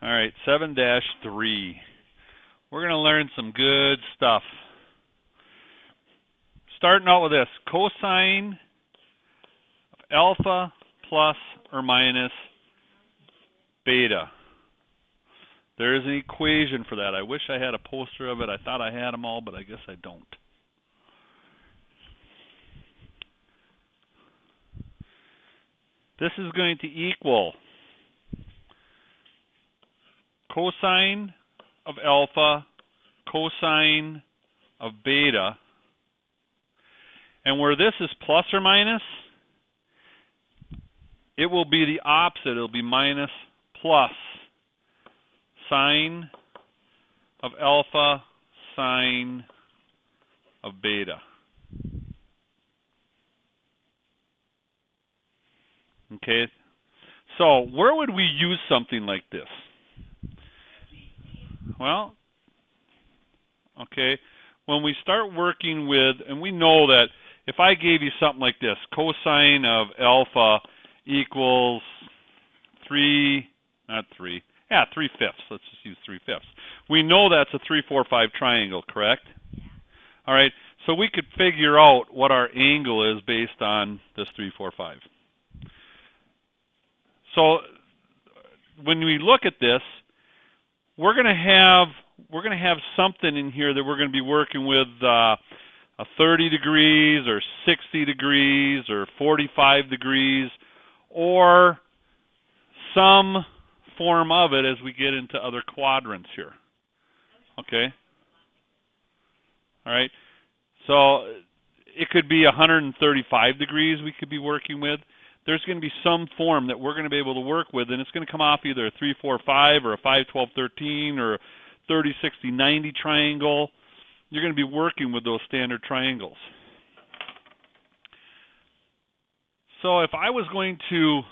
All right, 7-3. We're going to learn some good stuff. Starting out with this, cosine of alpha plus or minus beta. There is an equation for that. I wish I had a poster of it. I thought I had them all, but I guess I don't. This is going to equal cosine of alpha, cosine of beta. And where this is plus or minus, it will be the opposite. It will be minus plus sine of alpha, sine of beta. Okay, so where would we use something like this? Well, okay, when we start working with, and we know that if I gave you something like this, cosine of alpha equals 3/5. Let's just use 3/5. We know that's a 3, 4, 5 triangle, correct? All right, so we could figure out what our angle is based on this 3, 4, 5. So when we look at this, we're going to have something in here that we're going to be working with a 30 degrees or 60 degrees or 45 degrees or some form of it as we get into other quadrants here. Okay? All right. So it could be 135 degrees we could be working with. There's going to be some form that we're going to be able to work with, and it's going to come off either a 3, 4, 5 or a 5, 12, 13 or a 30, 60, 90 triangle. You're going to be working with those standard triangles. So if I was going to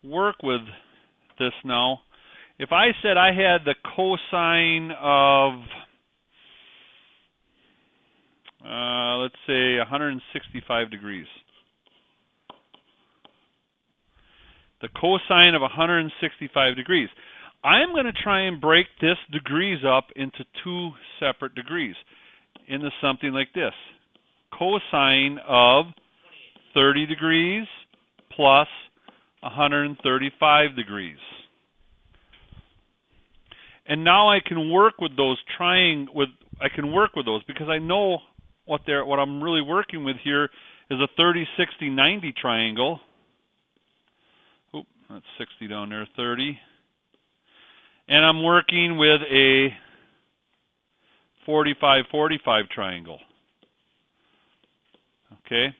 work with this now, if I said I had the cosine of, let's say 165 degrees. The cosine of 165 degrees. I'm going to try and break this degrees up into two separate degrees into something like this. Cosine of 30 degrees plus 135 degrees. And now I can work with those I can work with those because I know what I'm really working with here is a 30, 60, 90 triangle. That's 60 down there, 30. And I'm working with a 45, 45 triangle. Okay?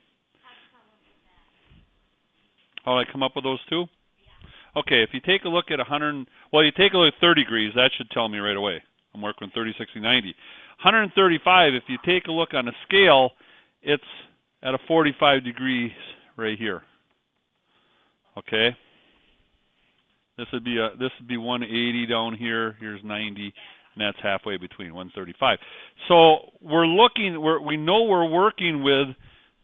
How do I come up with those two? Okay, if you take a look at you take a look at 30 degrees, that should tell me right away. I'm working with 30, 60, 90. 135, if you take a look on a scale, it's at a 45 degrees right here. Okay? This would be 180 down here. Here's 90, and that's halfway between 135. So we know we're working with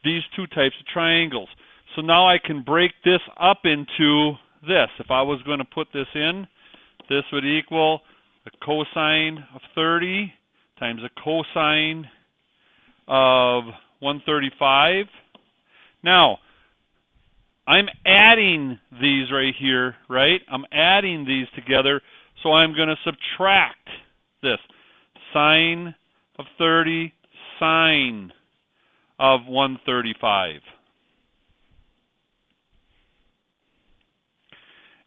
these two types of triangles. So now I can break this up into this. If I was going to put this in, this would equal the cosine of 30 times the cosine of 135. Now, I'm adding these right here, right? I'm adding these together, so I'm going to subtract this. Sine of 30, sine of 135.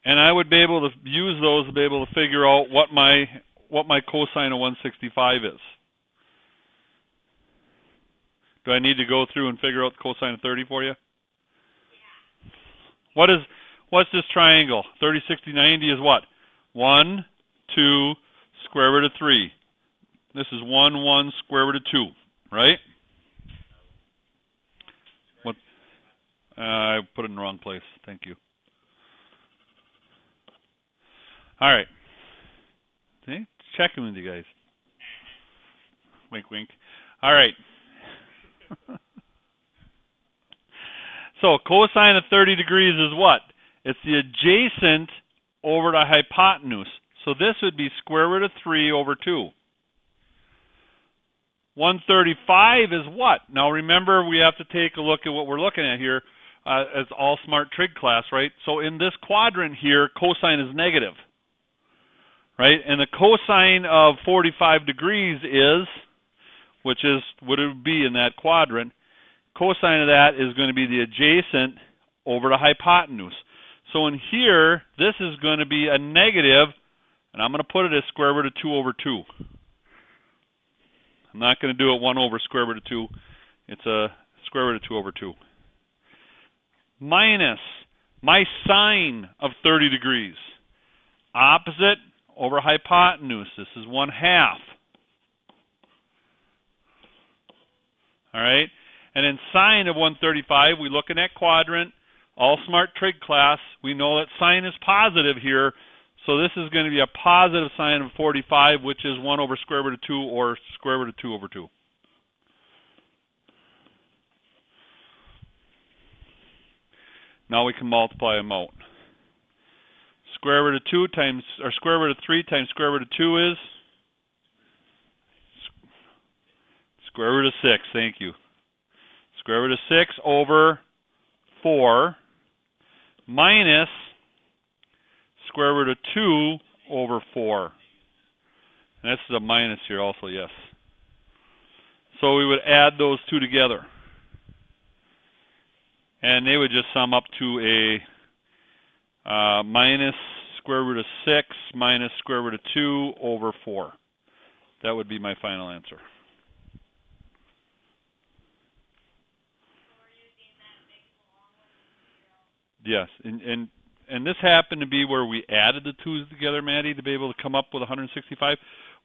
And I would be able to use those to be able to figure out what my cosine of 165 is. Do I need to go through and figure out the cosine of 30 for you? What's this triangle? 30, 60, 90 is what? 1, 2, square root of 3. This is 1, 1, square root of 2, right? What? I put it in the wrong place. Thank you. All right. See? Checking with you guys. Wink, wink. All right. So cosine of 30 degrees is what? It's the adjacent over the hypotenuse. So this would be square root of 3 over 2. 135 is what? Now remember, we have to take a look at what we're looking at here as all smart trig class, right? So in this quadrant here, cosine is negative, right? And the cosine of 45 degrees is, which is what it would be in that quadrant, cosine of that is going to be the adjacent over the hypotenuse. So in here, this is going to be a negative, and I'm going to put it as square root of 2 over 2. I'm not going to do it 1 over square root of 2. It's a square root of 2 over 2. Minus my sine of 30 degrees. Opposite over hypotenuse. This is 1/2. All right? And then sine of 135, we look in that quadrant. All smart trig class, we know that sine is positive here. So this is going to be a positive sine of 45, which is 1 over square root of 2 or square root of 2 over 2. Now we can multiply them out. Square root of 2 times, or square root of 3 times square root of 2 is square root of 6. Thank you. Square root of 6 over 4 minus square root of 2 over 4. And this is a minus here also, yes. So we would add those two together. And they would just sum up to a minus square root of 6 minus square root of 2 over 4. That would be my final answer. Yes, and this happened to be where we added the twos together, Maddie, to be able to come up with 165.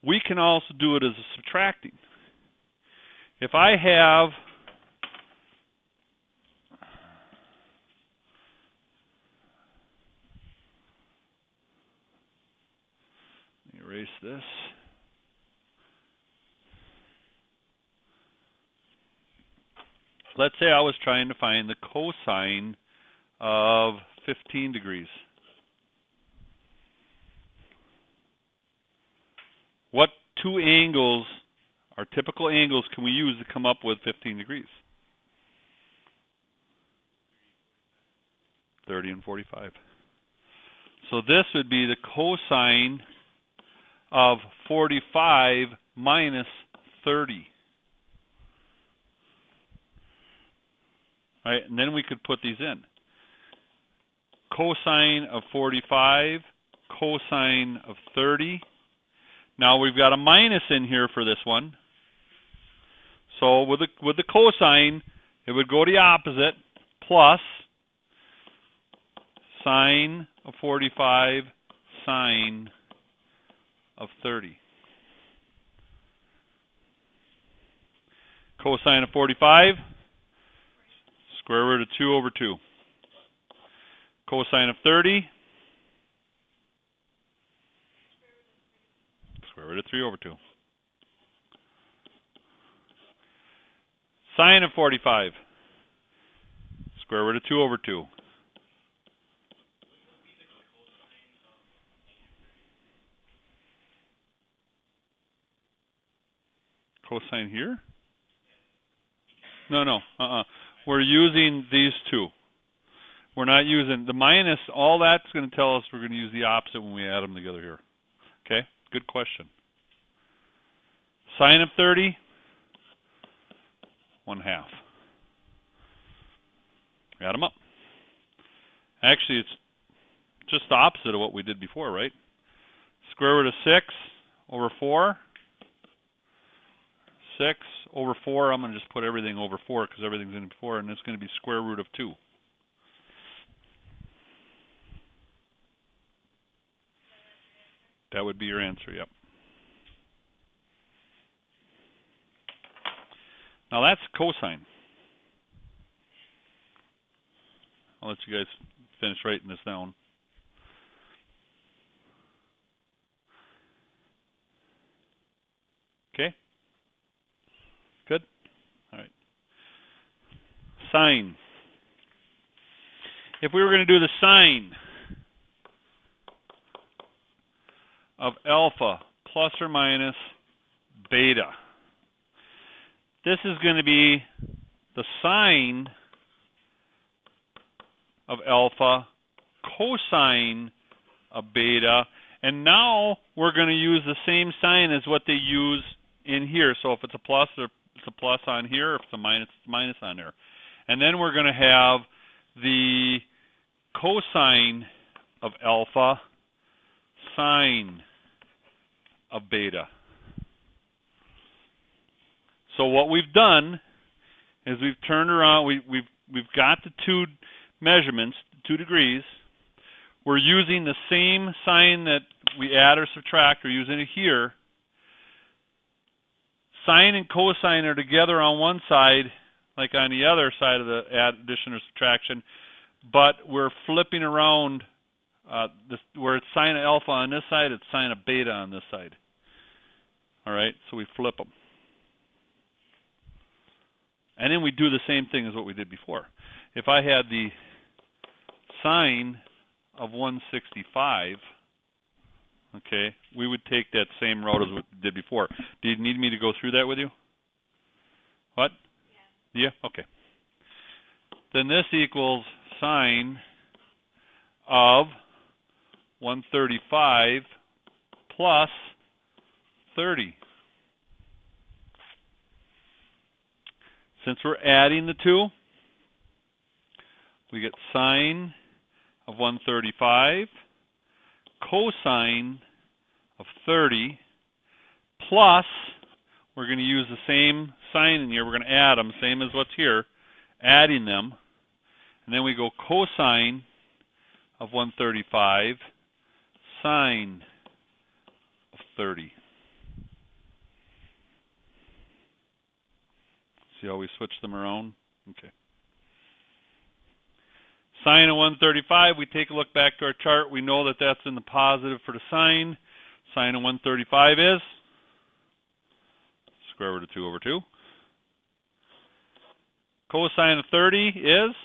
We can also do it as a subtracting. If I have erase this. Let's say I was trying to find the cosine of 15 degrees. What two angles, our typical angles, can we use to come up with 15 degrees? 30 and 45. So this would be the cosine of 45 minus 30. Right, and then we could put these in. Cosine of 45, cosine of 30. Now we've got a minus in here for this one. So with the cosine, it would go the opposite, plus sine of 45, sine of 30. Cosine of 45, square root of 2 over 2. Cosine of 30, square root of 3 over 2. Sine of 45, square root of 2 over 2. Cosine here? No. We're using these two. We're not using the minus. All that's going to tell us we're going to use the opposite when we add them together here. Okay? Good question. Sine of 30, 1/2. Add them up. Actually, it's just the opposite of what we did before, right? Square root of 6 over 4. 6 over 4. I'm going to just put everything over 4 because everything's in 4, and it's going to be square root of 2. That would be your answer, yep. Now that's cosine. I'll let you guys finish writing this down. Okay? Good? All right. Sine. If we were going to do the sine of alpha plus or minus beta. This is going to be the sine of alpha cosine of beta. And now we're going to use the same sign as what they use in here. So if it's a plus, it's a plus on here. If it's a minus on there. And then we're going to have the cosine of alpha sine of beta. So what we've done is we've turned around. We've got the two measurements, 2 degrees. We're using the same sign that we add or subtract. We're using it here. Sine and cosine are together on one side, like on the other side of the addition or subtraction, but we're flipping around where it's sine of alpha on this side, it's sine of beta on this side. All right, so we flip them. And then we do the same thing as what we did before. If I had the sine of 165, okay, we would take that same route as we did before. Do you need me to go through that with you? What? Yeah? Okay. Then this equals sine of 135 plus 30. Since we're adding the two, we get sine of 135 cosine of 30 plus, we're going to use the same sign in here, we're going to add them, same as what's here, adding them, and then we go cosine of 135 sine of 30. See how we switch them around? Okay. Sine of 135, we take a look back to our chart. We know that that's in the positive for the sine. Sine of 135 is square root of 2 over 2. Cosine of 30 is?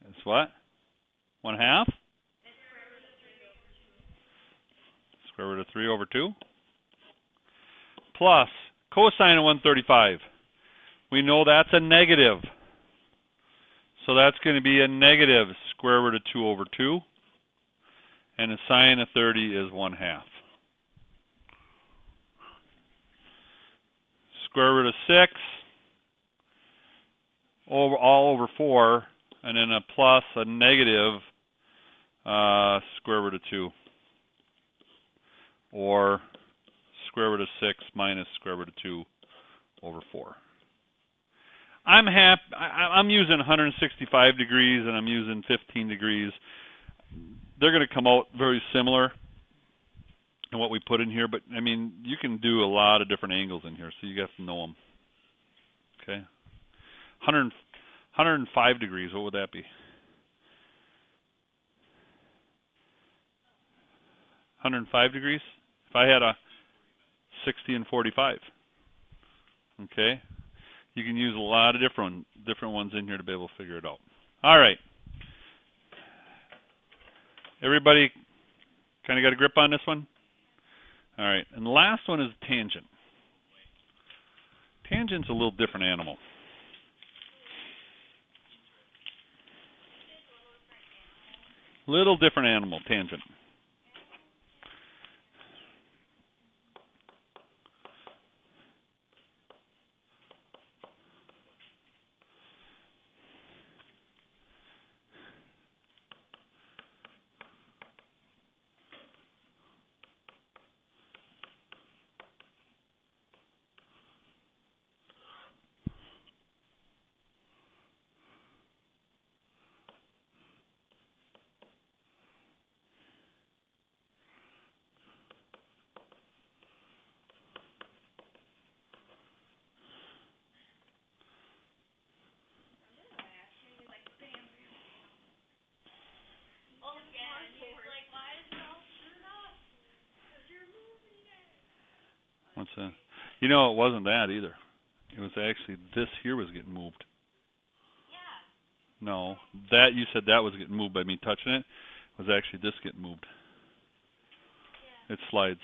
It's what? 1/2? Square root of 3 over 2. Plus cosine of 135. We know that's a negative. So that's going to be a negative square root of 2 over 2. And the sine of 30 is 1/2. Square root of 6 all over 4. And then a plus a negative square root of 2. Or square root of 6 minus square root of 2 over 4. I'm using 165 degrees and I'm using 15 degrees. They're going to come out very similar in what we put in here, but I mean, you can do a lot of different angles in here, so you have to know them. Okay? 105 degrees, what would that be? 105 degrees? If I had a 60 and 45. Okay? You can use a lot of different ones in here to be able to figure it out. All right. Everybody kind of got a grip on this one? All right. And the last one is tangent. Tangent's a little different animal. Little different animal, tangent. What's that? You know, it wasn't that either. It was actually this here was getting moved. Yeah. No, that you said that was getting moved by me touching it. Was actually this getting moved? It slides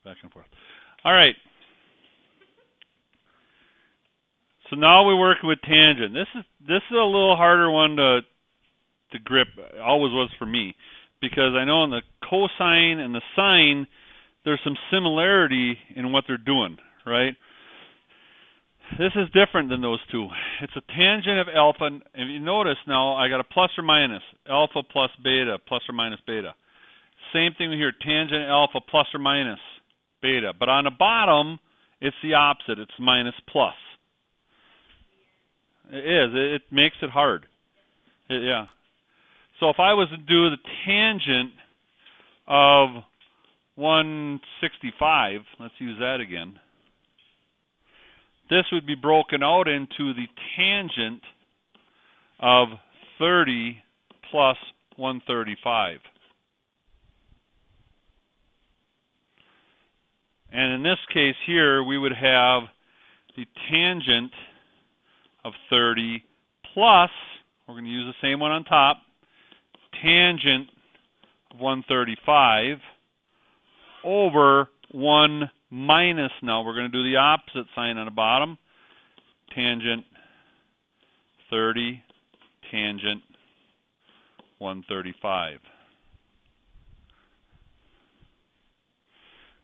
back and forth. All right. So now we work with tangent. This is a little harder one to grip. Always was for me, because I know in the cosine and the sine there's some similarity in what they're doing, right? This is different than those two. It's a tangent of alpha, and if you notice now, I got a plus or minus, alpha plus beta, plus or minus beta. Same thing here, tangent alpha plus or minus beta. But on the bottom, it's the opposite. It's minus plus. It is. It makes it hard. Yeah. So if I was to do the tangent of 165, let's use that again. This would be broken out into the tangent of 30 plus 135. And in this case here, we would have the tangent of 30 plus, we're going to use the same one on top, tangent of 135 over 1 minus, now we're going to do the opposite sign on the bottom, tangent 30, tangent 135.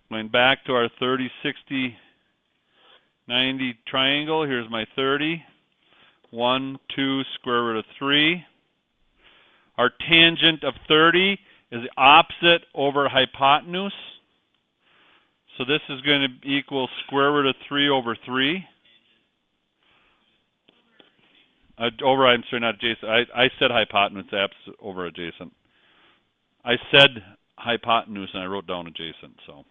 Going back to our 30, 60, 90 triangle, here's my 30. 1, 2, square root of 3. Our tangent of 30 is the opposite over hypotenuse. So this is going to equal square root of 3 over 3. I'm sorry, not adjacent. I said hypotenuse over adjacent. I said hypotenuse and I wrote down adjacent, so.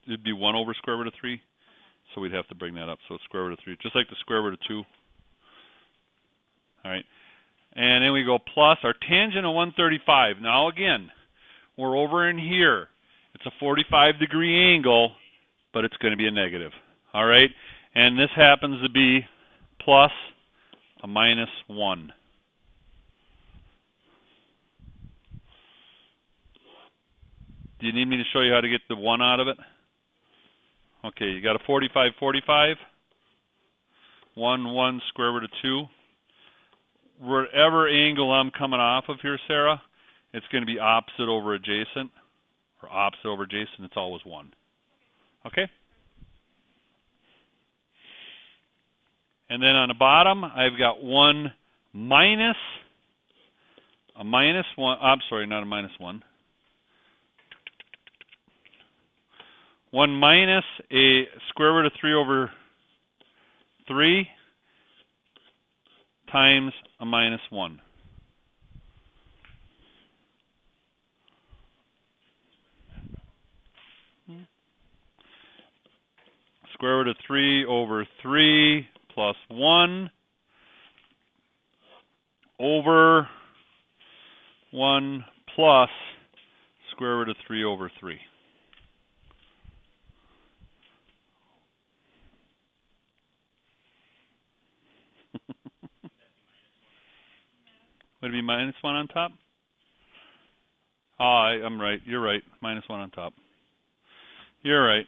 It'd be 1 over square root of 3, so we'd have to bring that up. So it's square root of 3, just like the square root of 2. All right, and then we go plus our tangent of 135. Now again, we're over in here. It's a 45-degree angle, but it's going to be a negative. All right, and this happens to be plus a minus 1. Do you need me to show you how to get the 1 out of it? Okay, you got a 45, 45. 1, 1, square root of 2. Whatever angle I'm coming off of here, Sarah, it's going to be opposite over adjacent, or opposite over adjacent. It's always 1. Okay? And then on the bottom, I've got 1 minus a minus 1. I'm sorry, not a minus 1. 1 minus a square root of 3 over 3 times a minus 1. Square root of 3 over 3 plus 1 over 1 plus square root of 3 over 3. Would it be minus 1 on top? Oh, I'm right. You're right. Minus 1 on top. You're right.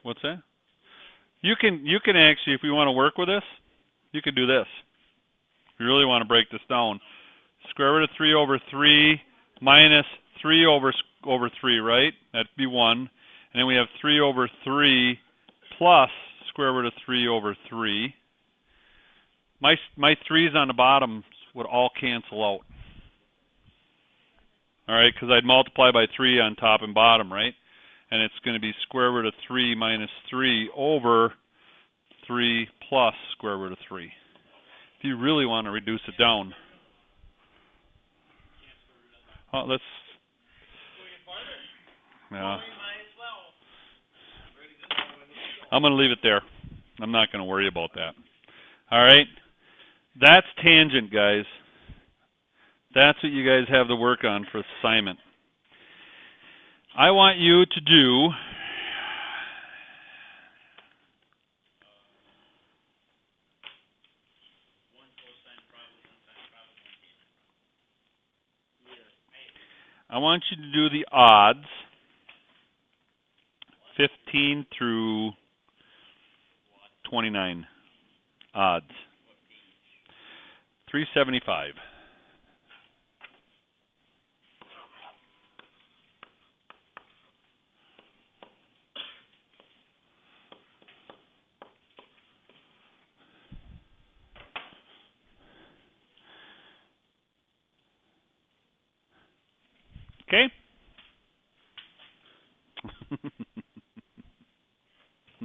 What's that? You can actually, if you want to work with this, you could do this. If you really want to break this down, square root of 3 over 3 minus 3 over 3, right? That'd be 1. And then we have 3 over 3 plus square root of 3 over 3. My 3's on the bottom would all cancel out. All right, because I'd multiply by 3 on top and bottom, right? And it's going to be square root of 3 minus 3 over 3 plus square root of 3. If you really want to reduce it down. Oh, let's. Yeah. I'm going to leave it there. I'm not going to worry about that. All right. That's tangent, guys. That's what you guys have to work on for assignment. I want you to do the odds, 15 through 29 odds. 375. Okay?